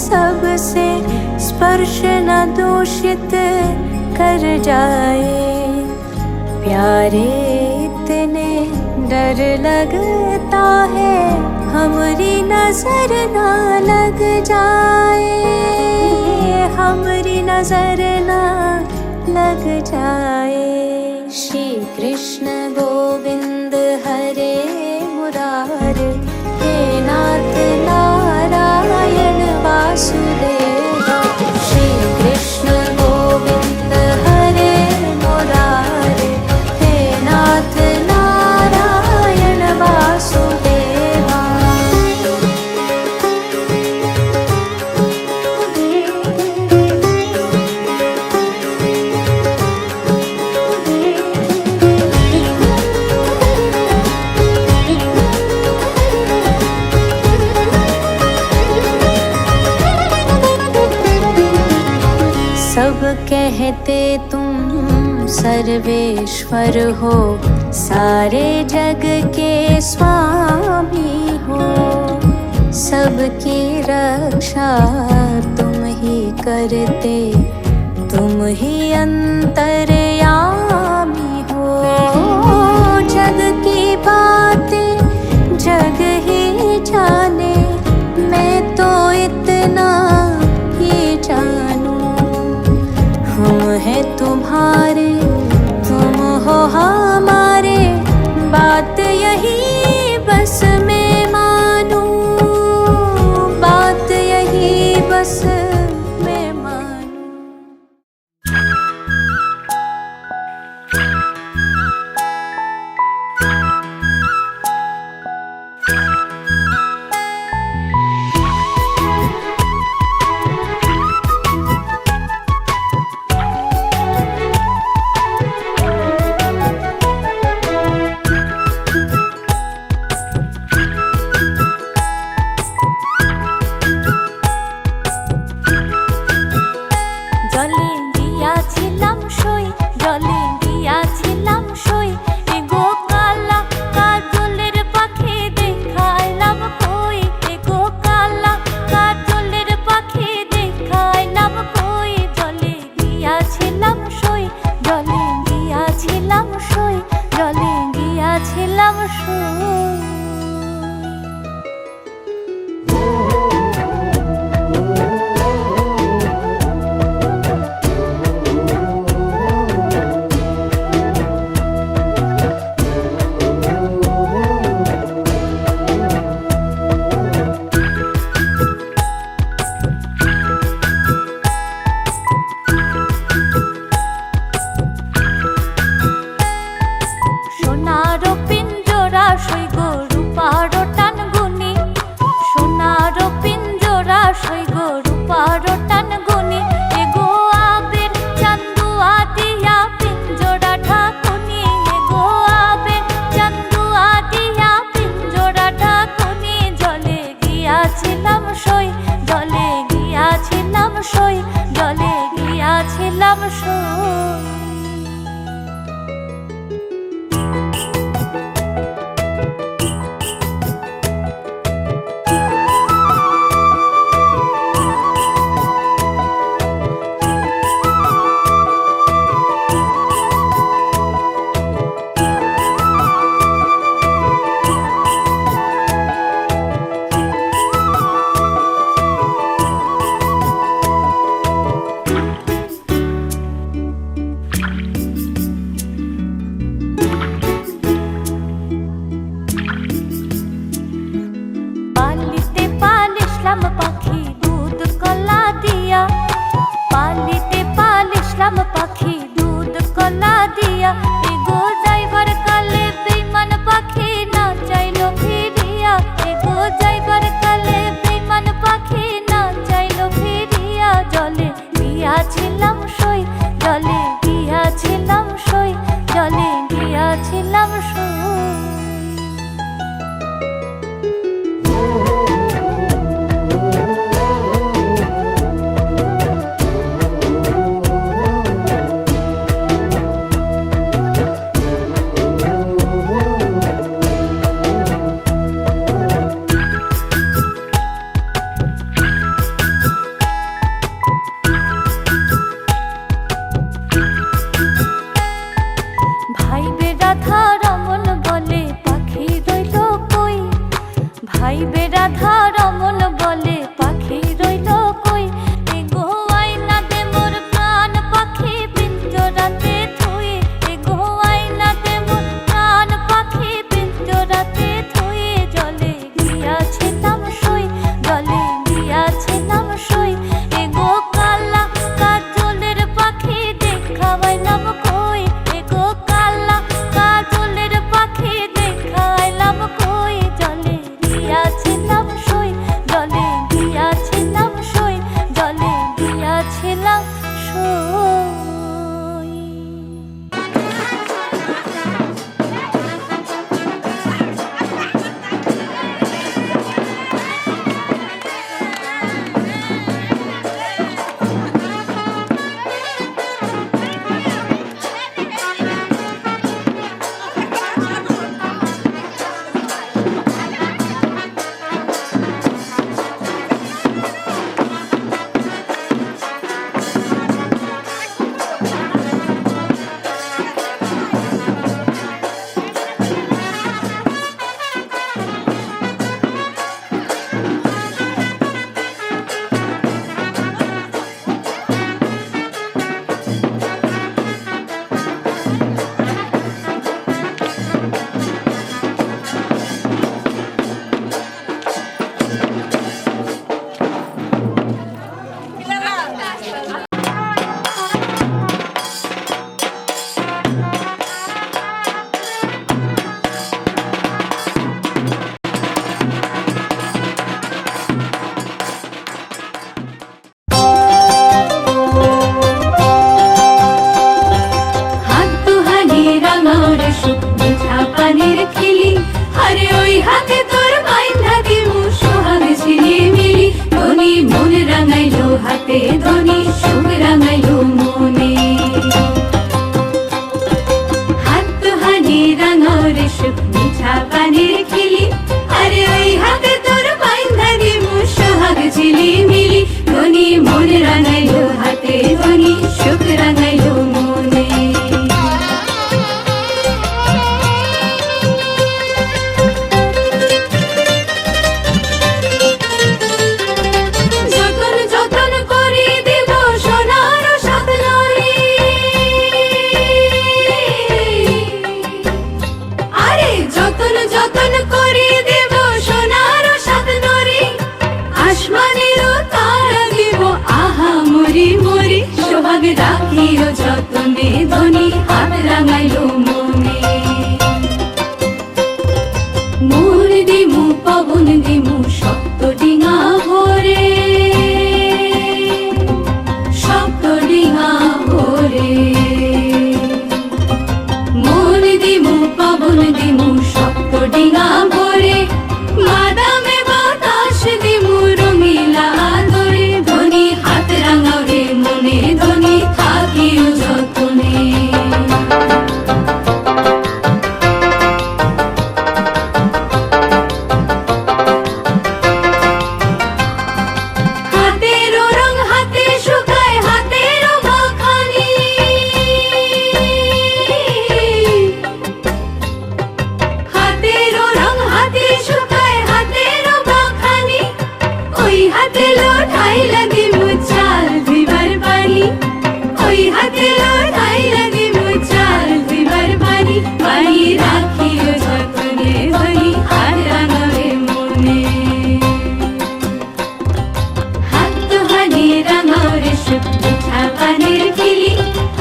सबसे स्पर्श न दूषित कर जाए। प्यारे इतने डर लगता है हमारी नजर ना लग जाए, हमारी नजर ना लग जाए। श्री कृष्ण गोविंद हरे मुरारे, हे नाथ नारायण वासुदेवा। श्री कृष्ण गोविंद हरे मुरारे, हे नाथ नारायण वासुदेवा। सब कहते तुम सर्वेश्वर हो, सारे जग के स्वामी हो। सबकी रक्षा तुम ही करते, तुम ही अंतर्यामी हो। जग की बातें जग ही जाने, मैं तो इतना ही जानूं। हम हैं तुम्हारे, तुम हो हमारे, बात यही बस मैं मानूं, बात यही बस मैं मानूं। জলে গিয়াছিলাম সই, জলে গিয়াছিলাম সই, এগো কালা কাজলের পাখি দেখাইলাম কই, এগো কালা কাজলের পাখি দেখাইলাম কই। জলে গিয়াছিলাম সই, জলে গিয়াছিলাম সই, জলে গিয়াছিলাম সই। সোনারো পিঞ্জরা সই গো রূপারো টান গুনি, সোনারো পিঞ্জরা সই গো রূপারো টান গুনি, এগো আবের চান্দুয়া দিয়া পিঞ্জরা ঢাকুনি, এগো আবের চান্দুয়া দিয়া পিঞ্জরা ঢাকুনি। জলে গিয়াছিলাম সই, জলে গিয়াছিলাম সই, জলে গিয়াছিলাম সই। পালিতে পালিশলাম পাখি দুধ কলা দিয়া, পালিতে পালিশলাম পাখি দুধ কলা দিয়া, এগো যাইবার কালে বেইমান পাখি না চাইলো ফিরিয়া, এগো যাইবার কালে বেইমান পাখি না চাইলো ফিরিয়া। জলে গিয়াছিলাম সই, জলে গিয়াছিলাম সই, জলে গিয়াছিলাম সই। হাতে ধ্বনি সুখ রাঙাইলো মনে। হাত দুহানি রাঙাও রে সুখ মিঠা পানির খিলি, আরে ওই হাতে তোর বাইন্ধা দিমু সোহাগ ঝিলিমিলি। ধ্বনি মন রাঙাইলো হাতে ধ্বনি সুখ রাঙাইলো মনে। যতন যতন করে দেব সোনার সাত নরি, আরে যতন যতন করে দেব সোনার সাত নরি। আসমানেরও তারা দেব আহা মরি মরি, সোহাগ রাখিও যতনে ধ্বনি হাত রাঙাইলো মনে। মোর দিমু পবন দিমু শক্ত ডিঙা ভরে, শক্ত ডিঙা ভরে। মোর দিমু পবন দিমু শক্ত ডিঙা ভরে, বাদামে বাতাস দিমু রঙিলা ধরে। ধ্বনি হাত রাঙাও রে মনে, ধ্বনি থাকিও যতনে। হাতেরও রং হাতে শুকায় হাতেরও মাখানি, হাতেরও রং হাতে শুকায় হাতেরও মাখানি। ওই হাতে লোটাইলা দিমু চাল ধুইবার পানি, ওই হাতে লোটাইলা দিমু চাল ধুইবার পানি। পানি রাখিও যতনে ধ্বনি হাত রাঙাও রে মনে। হাত দুহানি রাঙাও রে সুখ মিঠা পানির খিলি,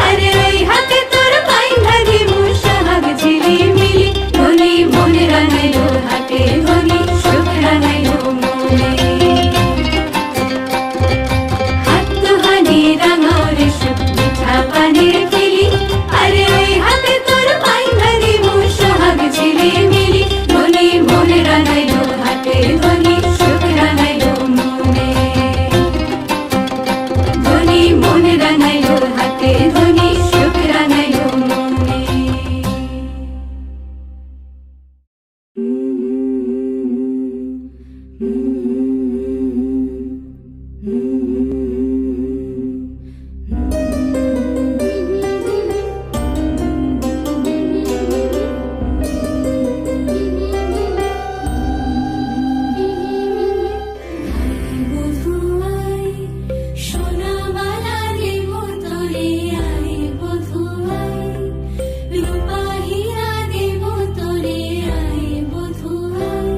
আরে ওই হাতে তোর বাইন্ধা দিমু সোহাগ ঝিলিমিলি। ধ্বনি মন রাঙাইলো হাতে ধ্বনি সুখ রাঙাইলো মনে। হাত দুহানি রাঙাও রে সুখ মিঠা পানির খিলি, আরে ওই হাতে তোর বাইন্ধা দিমু সোহাগ ঝিলিমিলি। ধ্বনি মন রাঙাইলো হাতে ধ্বনি সুখ রাঙাইলো মনে। ধ্বনি মন রাঙাইলো হাতে ধ্বনি সুখ রাঙাইলো মনে। বধুয়াই সোনামালা দেব তোরে, আয় বধুয়াই রূপা হীরা দেব তোরে, আয় বধুয়াই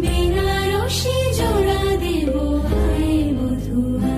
বেনারসি জোড়া দেব, আয় বধুয়াই।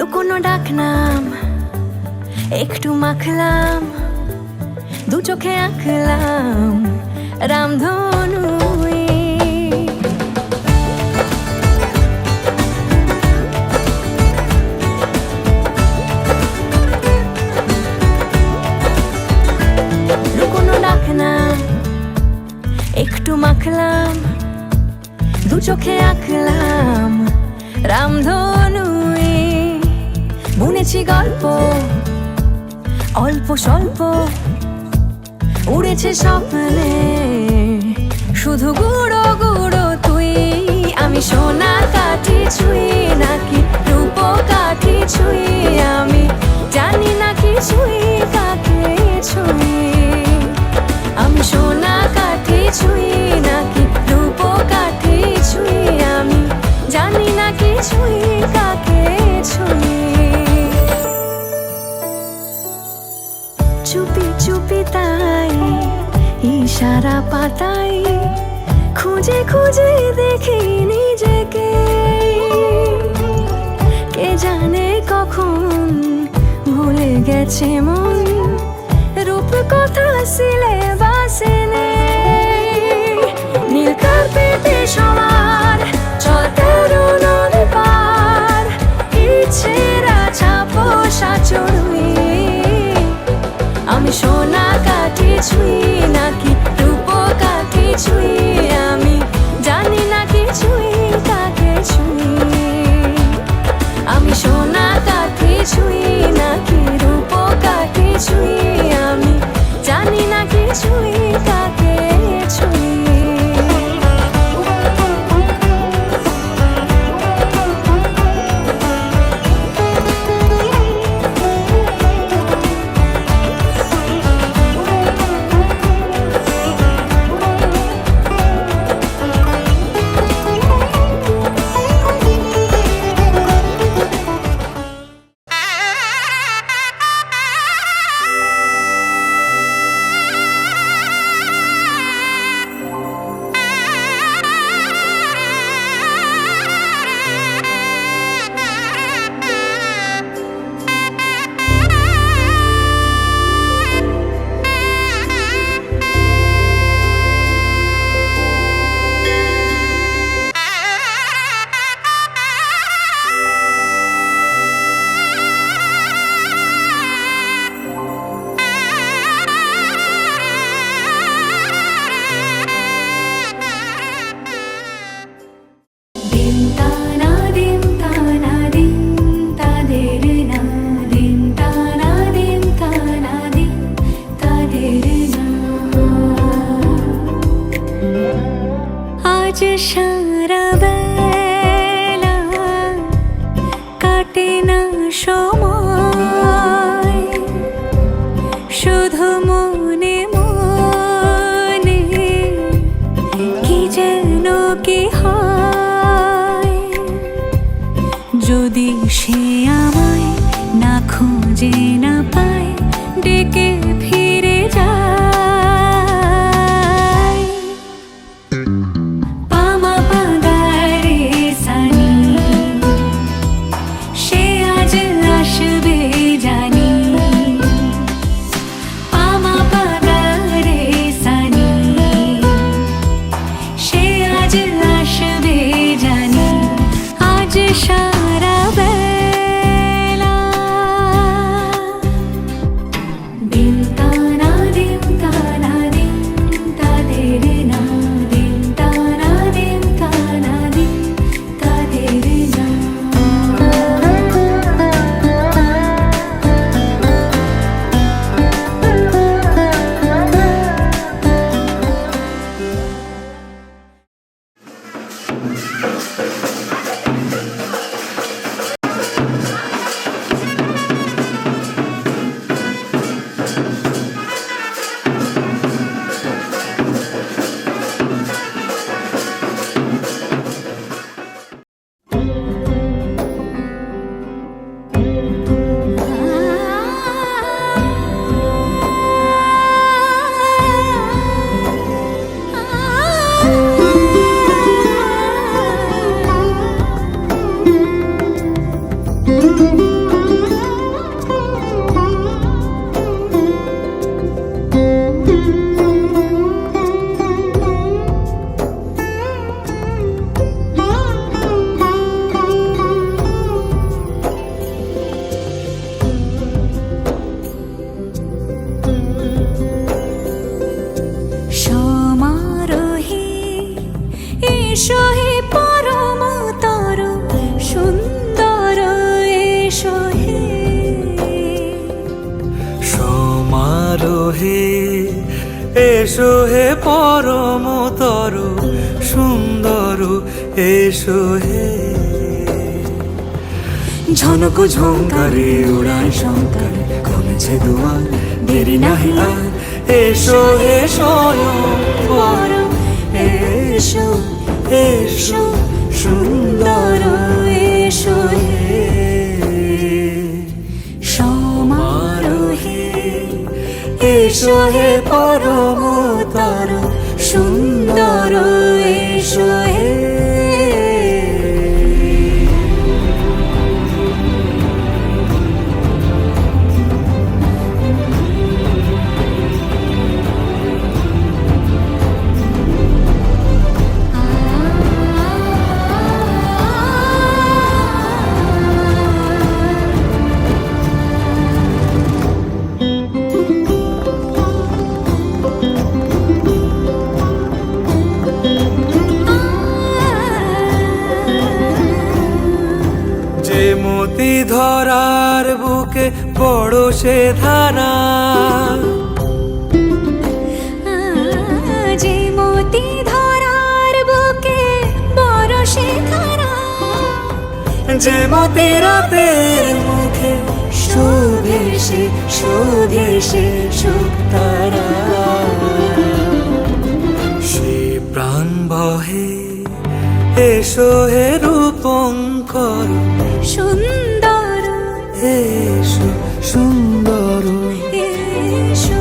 লুকোনো ডাকনাম একটু মাখলাম, দু চোখে আঁকলাম রামধনু। লুকোনো ডাকনাম একটু মাখলাম, দু চোখে আঁকলাম রামধনু। বুনেছি গল্প অল্প স্বল্প, উড়েছে স্বপ্নে শুধু গুঁড়ো গুঁড়ো তুই। আমি সোনা কাঠি ছুঁই নাকি রূপ কাঠি ছুঁই, আমি জানি না কি ছুঁই কাকে ছুঁই। আমি সোনা কাঠি ছুঁই নাকি রূপ কাঠি ছুঁই, আমি জানি না কি ছুঁই কাকে ছুঁই। চুপি চুপি তাই ইশারা পাতাই, খুঁজে খুঁজে দেখি নিজেকে। কে জানে কখন ভুলে গেছে মন, রূপ কথা সিলেবাসে নেই। নীল কার্পেটে সবার চলতে নদী পার, ইচ্ছেরা ছাপোষা চড়ুই। আমি সোনা কাঠি ছুঁই নাকি রূপ কাঠি ছুঁই, আমি জানি না কি ছুঁই কাকে ছুঁই। আমি সোনা কাঠি ছুঁই নাকি রূপ কাঠি ছুঁই, আমি জানি না কি ছুঁই কাকে ছুঁই। আজ সারা বেলা কাটে না সময়, শুধু মনে মনে কি যেন কি হয়। যদি সে আমায় না খুঁজে না পায়, ডেকে ফিরে যায়। পামা পাগার এসো হে পরম তর সুন্দর এসো হে সমারোহে এসো হে পরমতর সুন্দর এসো হে ঝনক ঝঙ্কারে উড়ায় শঙ্কর কমেছে দুয়ার দেরি নাহি আর এসো হে স্বয়ংবর এসো এসো সুন্দর এসো হে সমারোহে এসো হে পরমতর সুন্দর এসো হে যে মতি ধরার বুকে বড় সে ধারা যে মতি ধরার বুকে বরসে ধারা যে মতি রাতের মুখে শোভে সে সুতারা সে প্রাণ বহে এসো হে রূপঙ্কর সুন্দর এসো সুন্দর এসো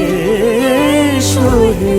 এসো হে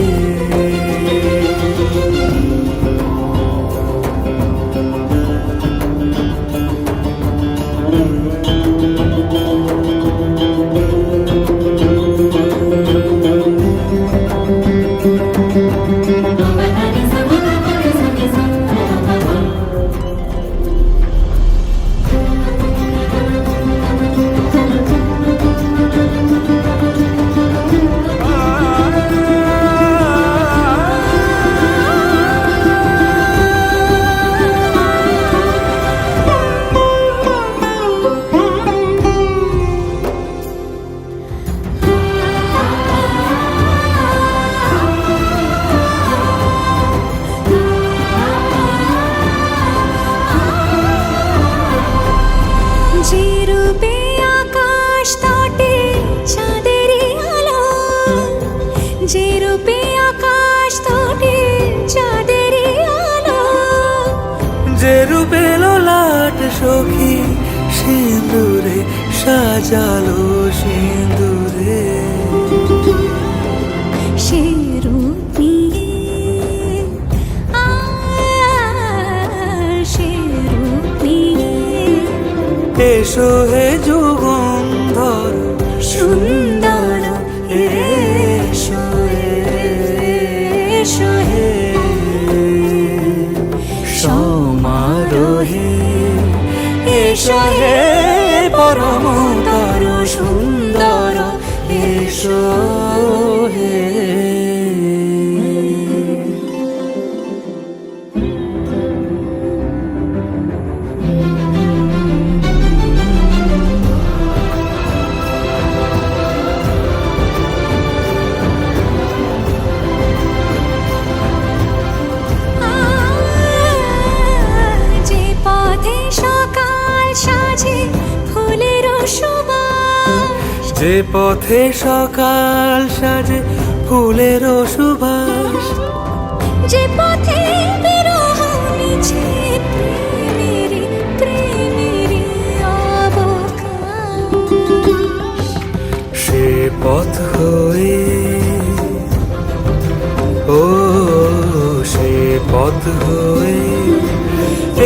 যে রূপে আকাশ তটে চাঁদেরই আলো যে রূপে আকাশ তটে চাঁদেরই আলো যে রূপে লোলাট সখী সিঁদুরে সাজালো সিঁদুরে সে রূপ নিয়ে সে রূপ নিয়ে এসো হে যুগন্ধর সুন্দর এসো এসো হে সমারোহে এসো হে পরমতর সুন্দর এসো হে যে পথে সকাল সাজে ফুলের সুবাস যে পথে সকাল সাজে ফুলের সুবাস যে পথে বিরহ মিছে প্রেমেরই অবকাশ সে পথ হয়ে ও সে পথ হয়ে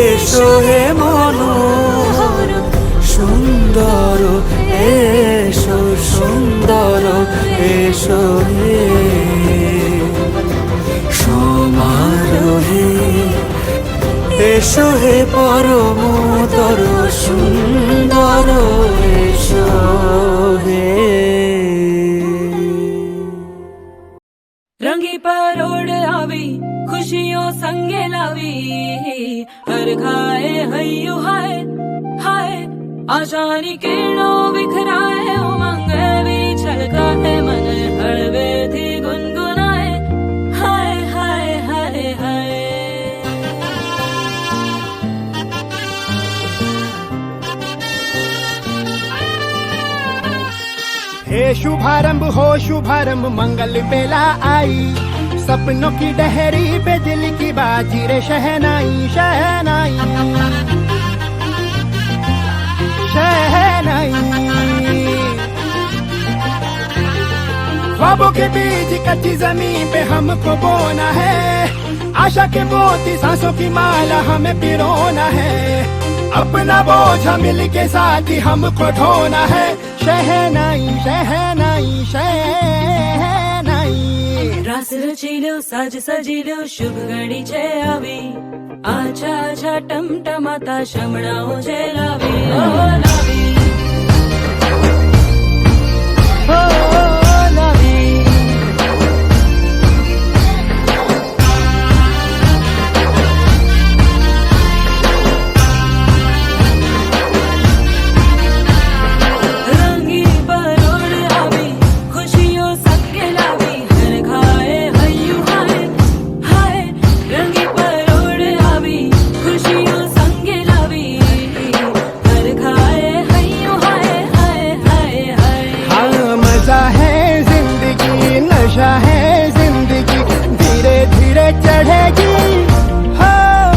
এসো হে মনোহর সুন্দর এসো সুন্দর এসো হে সমারোহে এসো হে পরমতর সুন্দর এসো হে रंगी पर ओढ़ आवी खुशियों सा संगे लावी हर खाए हय्यू हाय हाय आशानी किरणों बिखराए उमंग भी छलकाए मन हळवे थी गुनगुनाए हाय हाय हाय हाय हे शुभारंभ हो शुभारंभ मंगल बेला आई सपनों की डहरी पे दिल की बाजी रे शहनाई शहनाई शहनाई ख्वाबों के बीज कच्ची जमीन पे हमको बोना है आशा के मोती सांसों की माला हमें पिरोना है अपना बोझ मिल के साथ ही हमको ढोना है शहनाई शहनाई शहनाई रास रचिलो साज सजिलो शुभ घड़ी छे आवी आछा आछा टमटमाता शमणाओ छे लावी ओ लावी हो लावी रंगी परोड़ आवी खुशियों संगे लावी हर खाए हय्यू हाय हाय रंगी परोड़ आवी खुशियों संगे लावी हर खाए हय्यू हाय हाय हाय हाय हाँ मजा है जिंदगी नशा है जिंदगी धीरे धीरे चढ़ेगी हाँ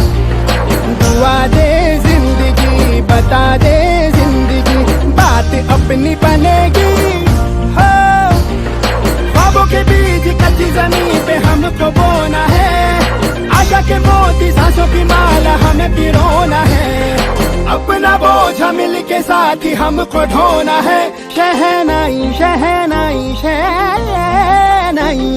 दुआ दे जिंदगी बता दे जिंदगी बात अपनी बनेगी हाँ ख्वाबों के बीज कच्ची जमीन पे हमको बोना है आशा के मोती सांसों की माला हमें पिरोना है अपना बोझ मिल के साथ ही हमको ढोना है शहनाई शहनाई शहनाई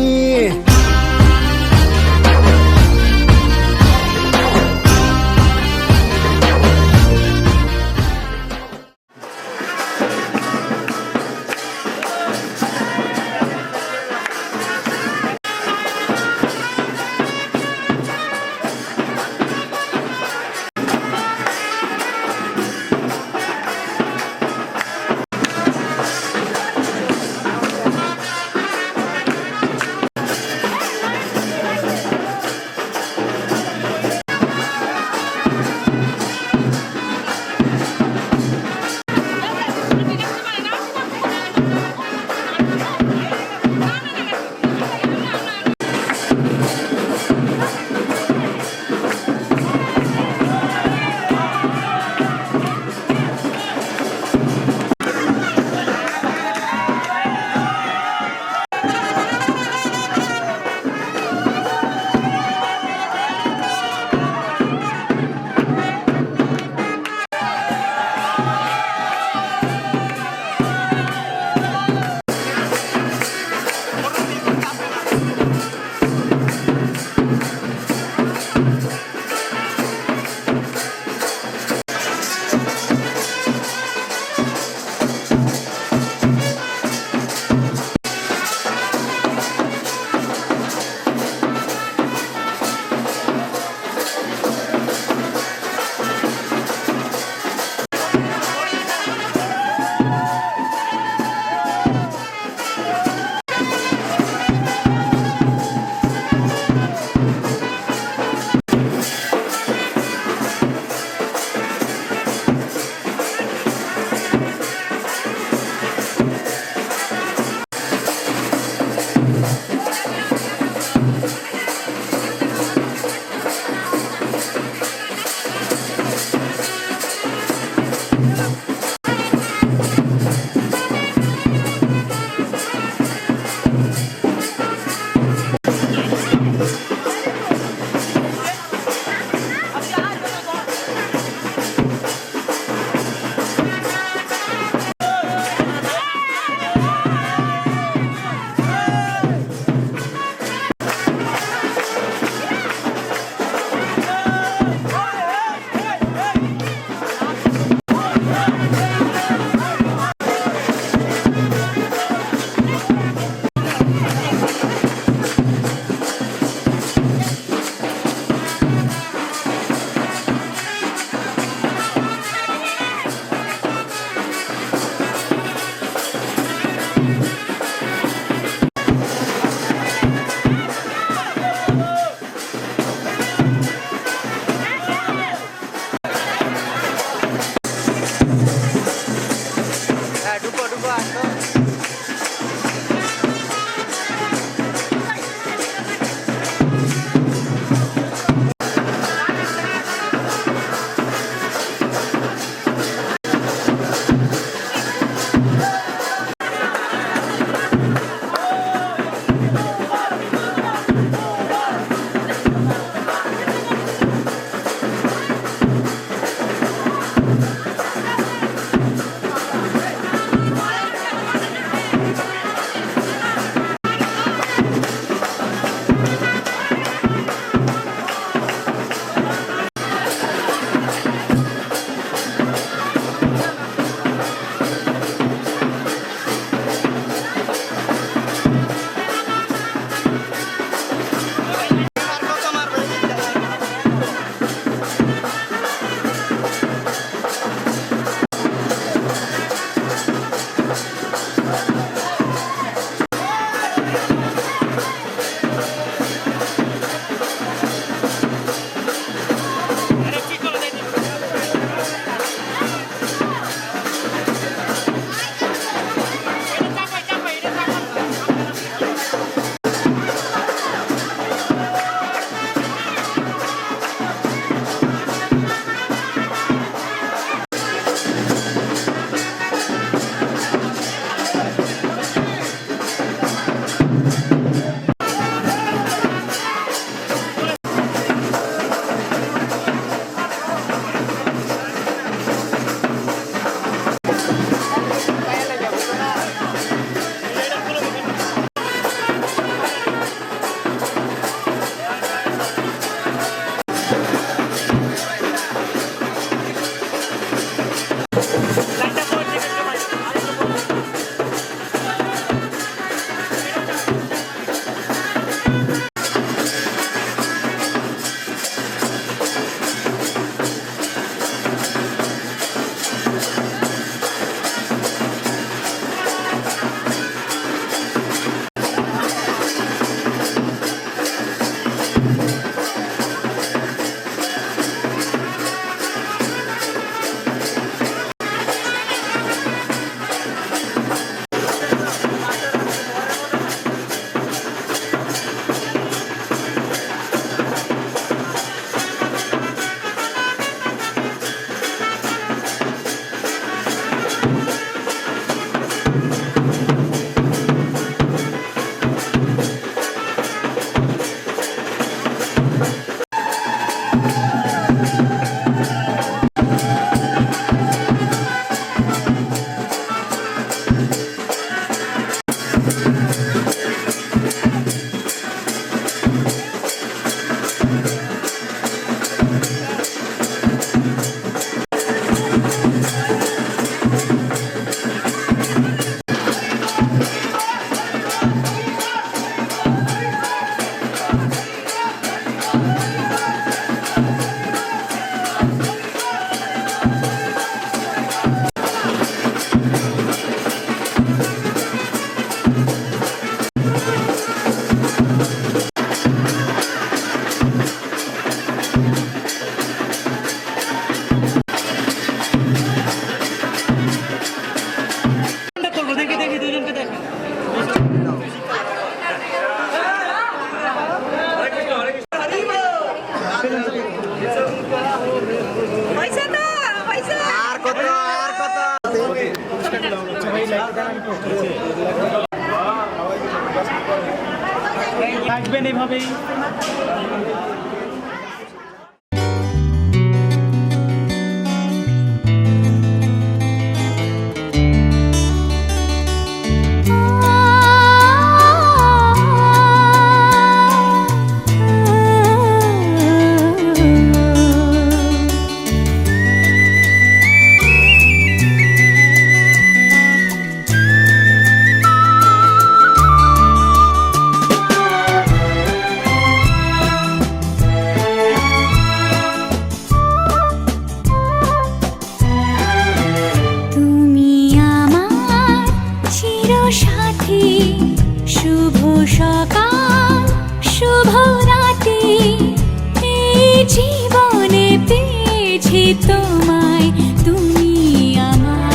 থাকবেন এভাবেই। তোমায় তুমি আমার,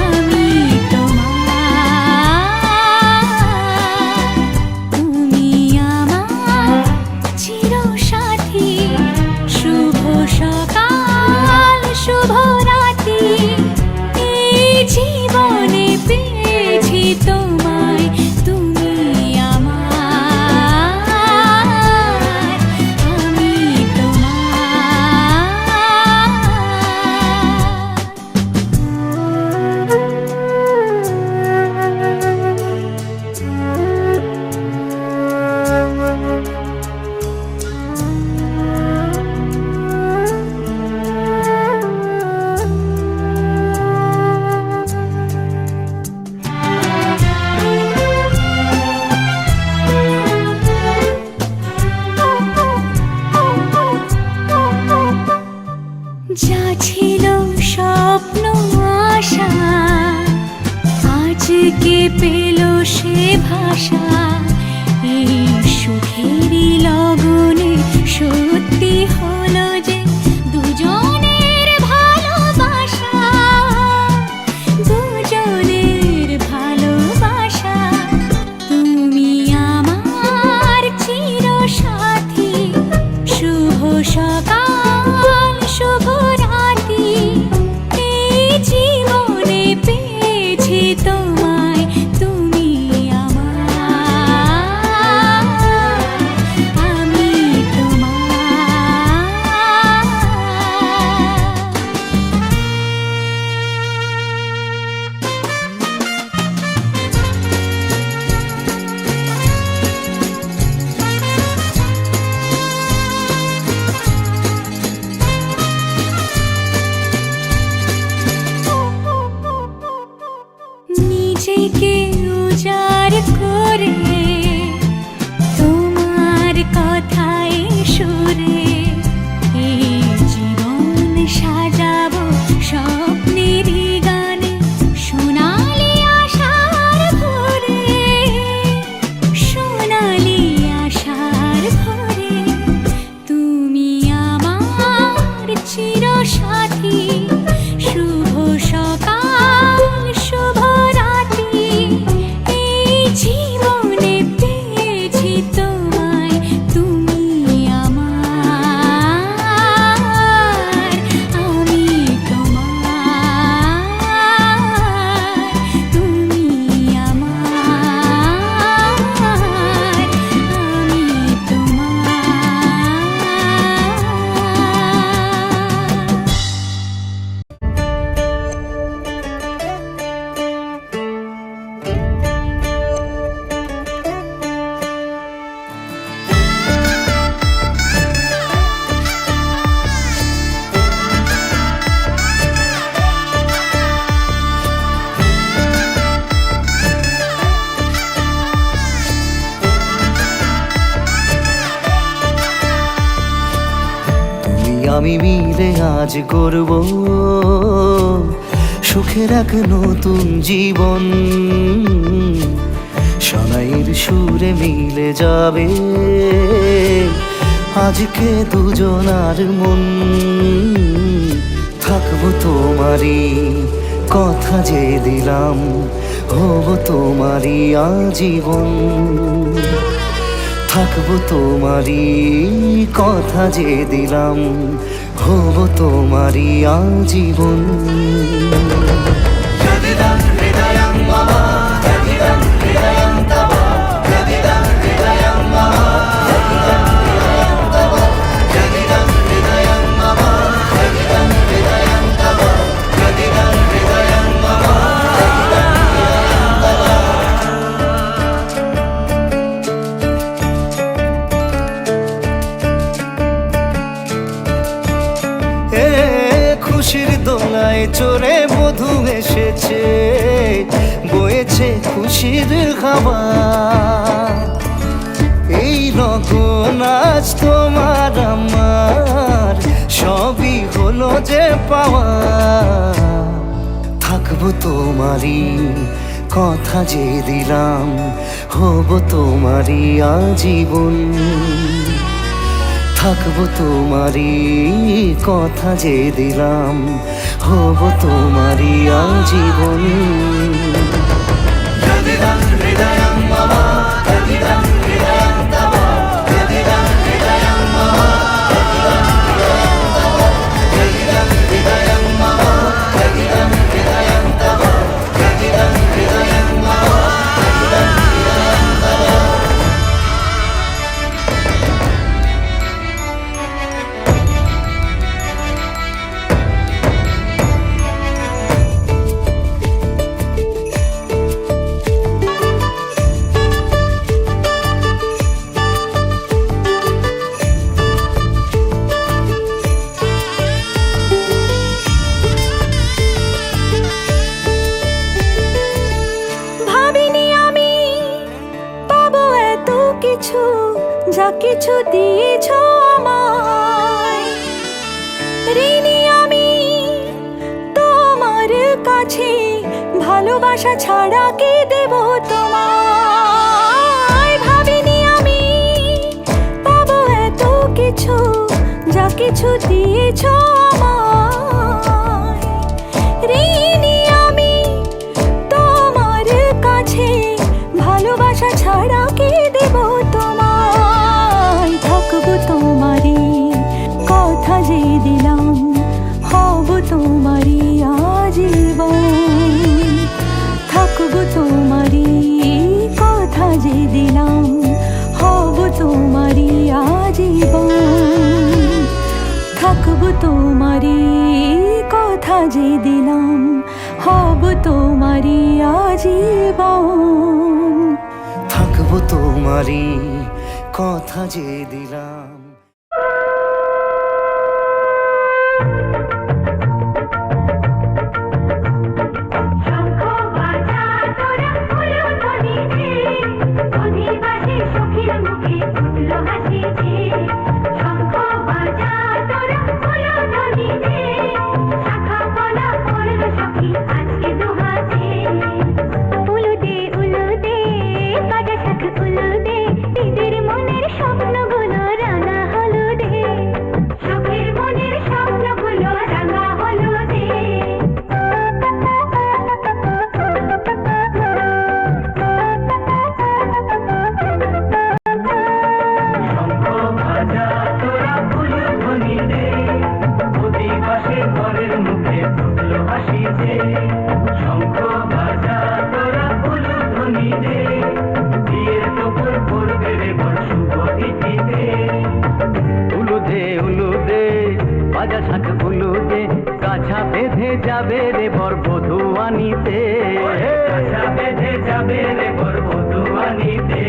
আমি তোমার, তুমি আমার চিরসাথী। শুভ সকাল শুভ রাতি, এই জীবনে পেয়েছি তোমায় তুমি আমার, আমি যা ছিল স্বপ্ন আশা, আজকে পেল সে ভাষা। এই সুখেরই লগনে সত্যি হলো যে দুজনের ভালোবাসা, দুজনের ভালোবাসা। তুমি আমার চিরসাথী। শুভ সকাল শুভ রাতি, এই জীবনে পেয়েছি তোমায় তুমি আমার, আমি নিজেকে উজাড় করে তোমার কথায় সুরে এই জীবন সাজাবো স্বপ্নেরই গানে। সোনালি আশার ভোরে, সোনালি আশার ভোরে, তুমি আমার চিরসাথী। শুভ সকাল শুভ রাতি, এই জীবনে পেয়েছি তোমায় তুমি আমার, আমি তোমার, তুমি আমার, আমি আমি মিলে আজ গড়ব সুখের এক নতুন জীবন। শোনাইয়ের সুরে মিলে যাবে আজকে দুজনার মন। থাকবো তোমারই কথা যে দিলাম, হব তোমারই আজীবন। থাকবো তোমারই কথা যে দিলাম, হব তোমারই আজীবন। খুশির দোলায় চড়ে মধু এসেছে, বয়েছে খুশির হাওয়া। এই রকম আজ তোমার আমার সবই হলো যে পাওয়া। থাকবো তোমারই কথা যে দিলাম, হব তোমারই আজীবন। থাকবো তোমারই কথা যে দিলাম, হব তোমারই আজীবন। যা কিছু দিয়েছ আমায়, ঋণী আমি তোমার কাছে। ভালোবাসা ছাড়া কি দেব তোমায়? ভাবিনি আমি পাবো এত কিছু, যা কিছু দিয়েছ আমায়। ঋণী আমি তোমার কাছে, ভালোবাসা ছাড়া কি দেব তোমায়? থাকবো তোমারই কথা যে দিলাম, হব তোমারই আজীবন। থাকবো তোমারই কথা যে দিলাম, হব তোমারই আজীবন। থাকবো তোমারই কথা যে দিলাম, হব তোমারই আজীবন। থাকবো তোমারই কথা যে দিলাম। বেঁধে যাবে রে বর বধূ আনিতে, বেঁধে যাবে রে বর বধূ আনিতে।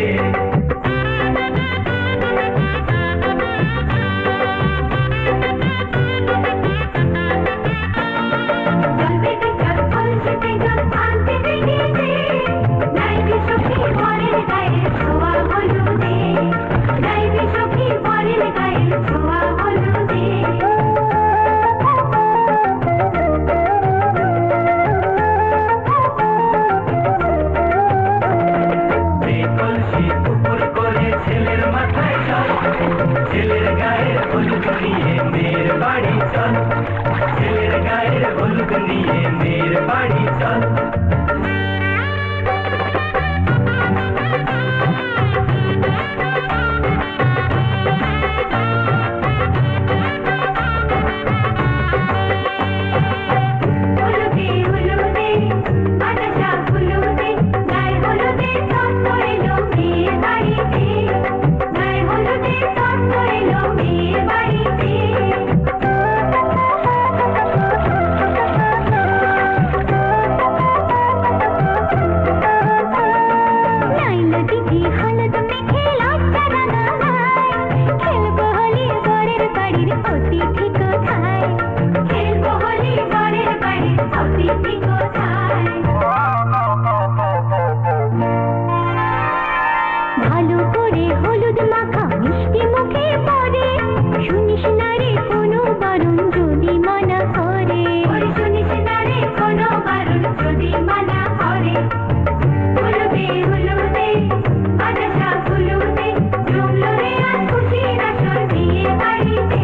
ছেলের মাথায় চল, ছেলের গায়ের হলুদ নিয়ে মেয়ের বাড়ি চল, ছেলের গায়ের হলুদ নিয়ে মেয়ের বাড়ি চল। হলুদে হলুদে বাতাসা হলুদে গায়ে হলুদে তত্ত্ব এলো মেয়ের বাড়িতে, গায়ে হলুদে তত্ত্ব এলো মেয়ের বাড়িতে। নাইলো দিদি হলুদ মেখে লজ্জা রাঙায়, খেলবো হোলি বরের বাড়ির অতিথি কোথায়, খেলবো হোলি বরের বাড়ির অতিথি কোথায়। ভালো করে হলুদ মাখা মিষ্টি মুখে পড়ে, শুনিস না রে কোনো বারণ যদি মানা করে, শুনিস না রে কোনো বারণ যদি মানা করে। হলুদে হলুদে বাতাসা হলুদে জমলো রে আজ খুশির আসর বিয়ে বাড়িতে।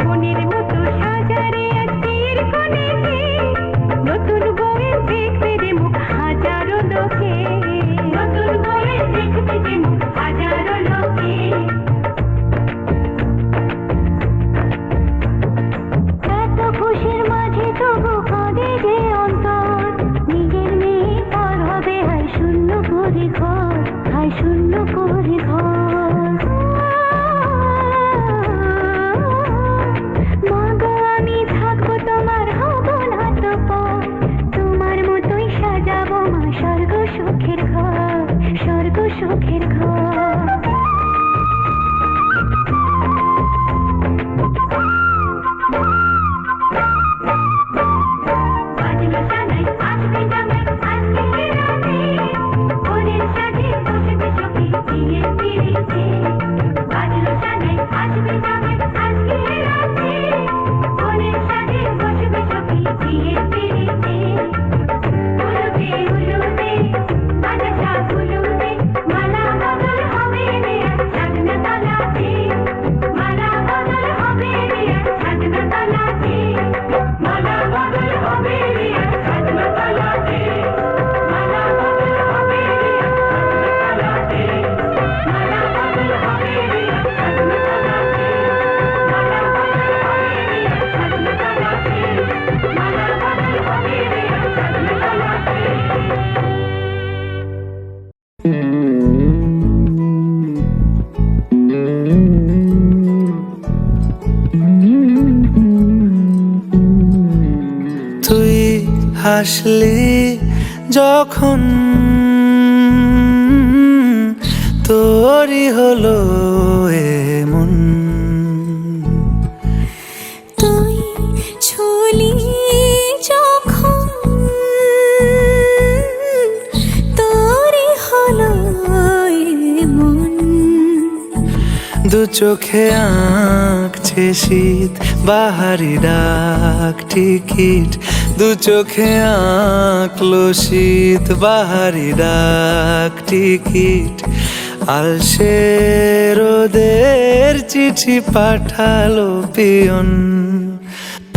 মনের মতো সাজারে আজকের কোণেতে, নতুন বউয়ের দেখবে রে মুখ হাজারো লোকে, নতুন বউয়ের দেখবে যে মুখ হাজারো লোকে। এত খুশির মাঝে তবু কাঁদে যে অন্তর, নিজের মেয়ে পর হবে হায় শূন্য করে ঘর, হায় শূন্য করে ঘর। মাগো আমি থাকবো তোমার হব না তো পর, তোমার মতোই সাজাবো মা স্বর্গ সুখের ঘর, স্বর্গ সুখের ঘর। বাজলো সানাই আসবে জামাই আজকে রাতে, ওদের সাথে বসবে সখী বিয়ের পিড়িতে। বাজলো সানাই আসবে জামাই আজকে রাতে, ওদের সাথে বসবে সখী বিয়ের পিড়িতে। হলুদে হলুদে বাতাসা হলুদে মালা বদল হবে রে আজ ছাদনা তলাতে, মালা বদল হবে রে আজ ছাদনা তলাতে, মালা বদল হবে রে আজ ছাদনা তলাতে, মালা বদল হবে রে আজ ছাদনা তলাতে, মালা বদল হবে রে আজ ছাদনা তলাতে, মালা বদল হবে রে আজ ছাদনা তলাতে, মালা বদল হবে রে আজ ছাদনা তলাতে। তুই হাসলি যখন তোরই হলো এমন, তুই ছুলি যখন তোরই হলো এমন। দু চোখে আঁকছে শীত বাহারি ডাক টিকিট, দু চোখে আঁকলো শীত বাহারি ডাক টিকিট। আলসে রোদের চিঠি পাঠালো পিয়ন,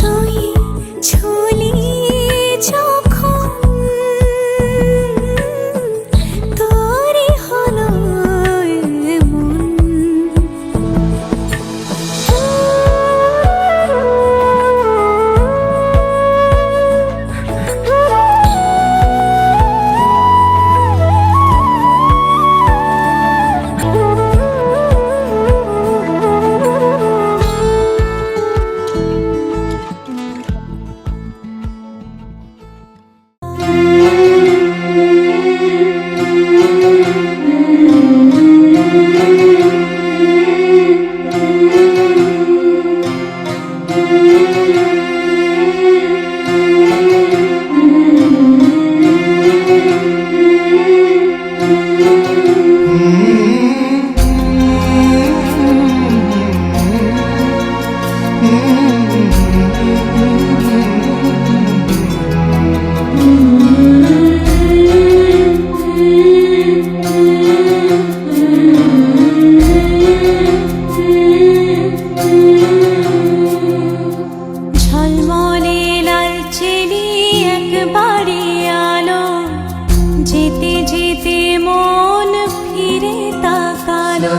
তুই ছুলি যখন তোরই হলো এমন।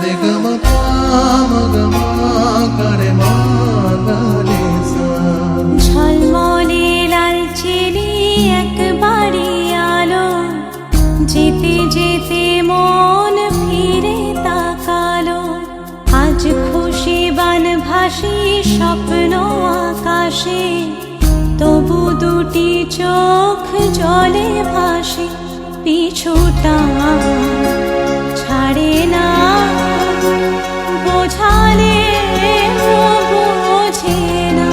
रे ग म प म ग म ग रे म ग रे सा। ঝলমলে লালচেলি একবারে আলো, যেতে যেতে মন ফিরে তাকালো। আজ খুশি বান ভাসি স্বপ্ন আকাশে, তবু দুটি চোখ জলে ভাসে। পিছুটা ছাড়ে না, বোঝালে বোঝে না।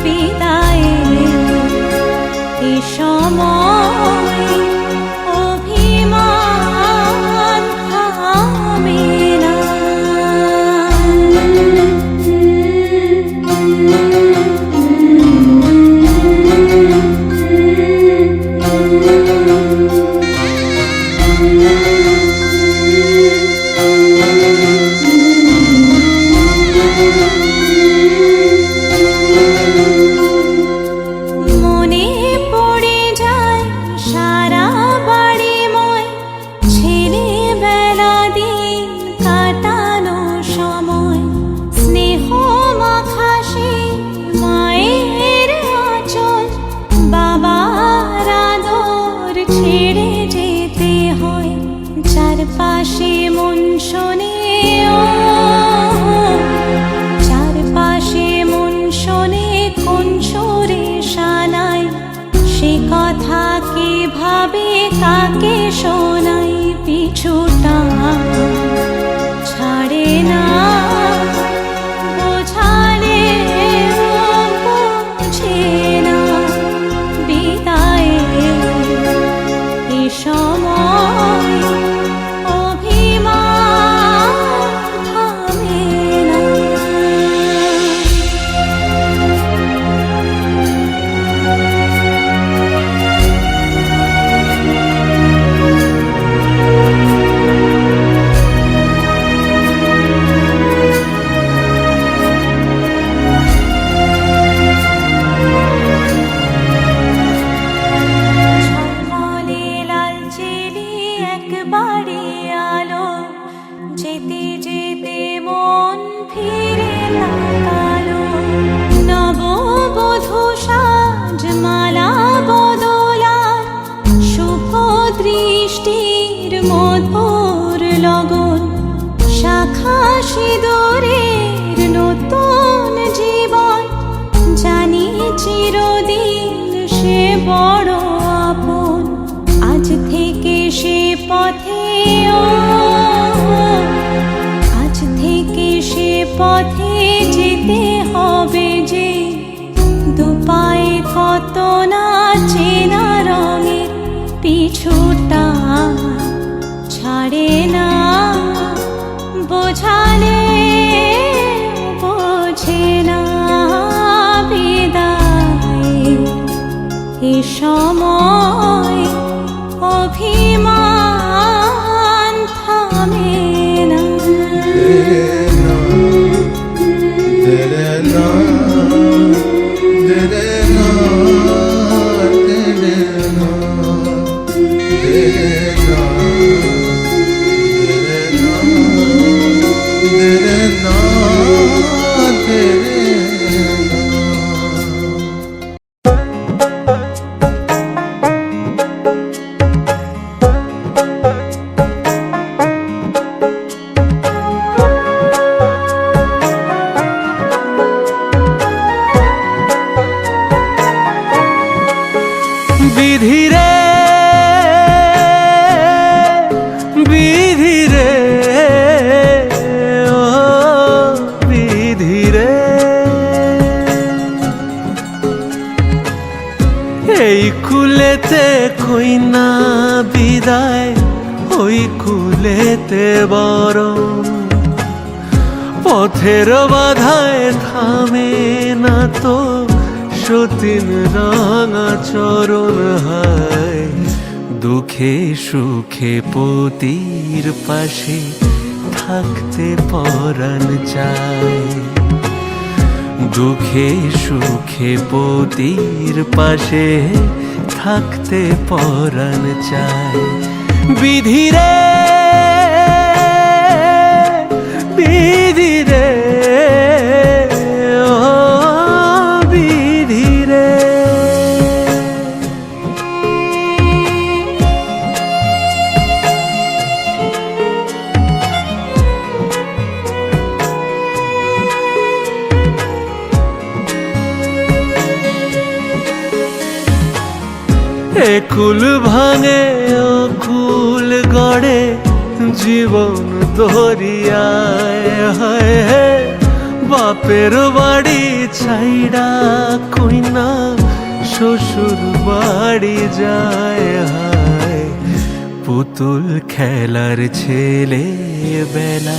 বিদায়ের এ সময় অভিমান থামে না। মনে পড়ে যায় সারা বাড়িময় ছেলেবেলা দিন কাটানো সময়। স্নেহ মাখাসে মায়ের আঁচল, বাবার আদর ছেড়ে যেতে হয়। চারপাশে মন শোনে ও, চারপাশে মন শোনে কোন সুরে শানায়। সে কথা কে ভাবে কাকে শোনাই। পিছুটা ছাড়ে না, বোঝালে বোঝে না। বিদায়ের এ সময় অভিমান থামে না। ঝলমলে লালচেলি একবারে আলো, যেতে যেতে মন ফিরে তাকালো। নববধূ সাজমালা বদলার শুভ দৃষ্টির মধুর লগন। শাখা সিঁদুরের নতুন জীবন, জানি চিরদিন সে বড় আপন। আজ থেকে সে পথে ও, আজ থেকে সে পথে যেতে হবে যে। দুপায়ে কত না চেনা রঙে, পিছুটা ছাড়ে না। বোঝালে বোঝে না। বিদায়ের এ সময় অভিমান থামে না। বিধিরে বিধিরে ও বিধিরে, এই কুলেতে কইনা বিদায়, ওই কুলেতে বরং। পথের বাধায় থামে না তো সতীন রাঙা চরণ হায়। দুঃখে সুখে পতির পাশে থাকতে পরাণ চায়। দুঃখে সুখে পতির পাশে থাকতে পরাণ চায়। বিধিরে একুল ভাঙে ও কুল গড়ে জীবন দরিয়ায় হায় হে বাপের বাড়ি ছাইড়া কইনা শ্বশুর বাড়ি যায় হায় পুতুল খেলার ছেলে বেলা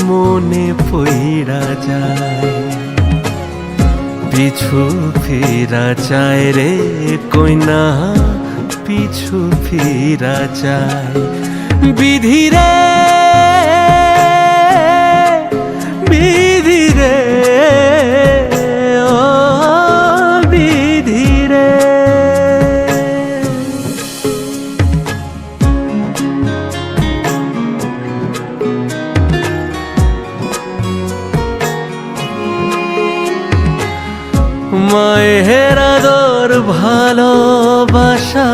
মনে পইড়া যায় পিছু ফিরা চায় রে কইনা পিছু ফিরা চায় বিধি রে বিধি রে ও বিধি রে মায়ের আদর ভালোবাসা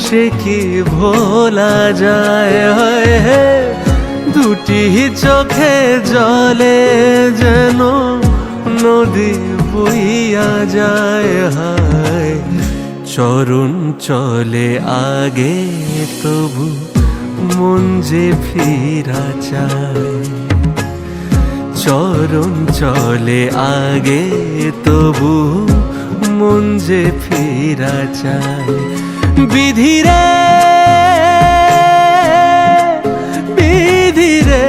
সে কি ভোলা যায় হায় হে দুটি চোখে জলে যেন নদী বইয়া যায় হায় চরণ চলে আগে তবু মন যে ফিরা চায় চরণ চলে আগে তবু মন যে ফিরা চায় বিধি রে বিধি রে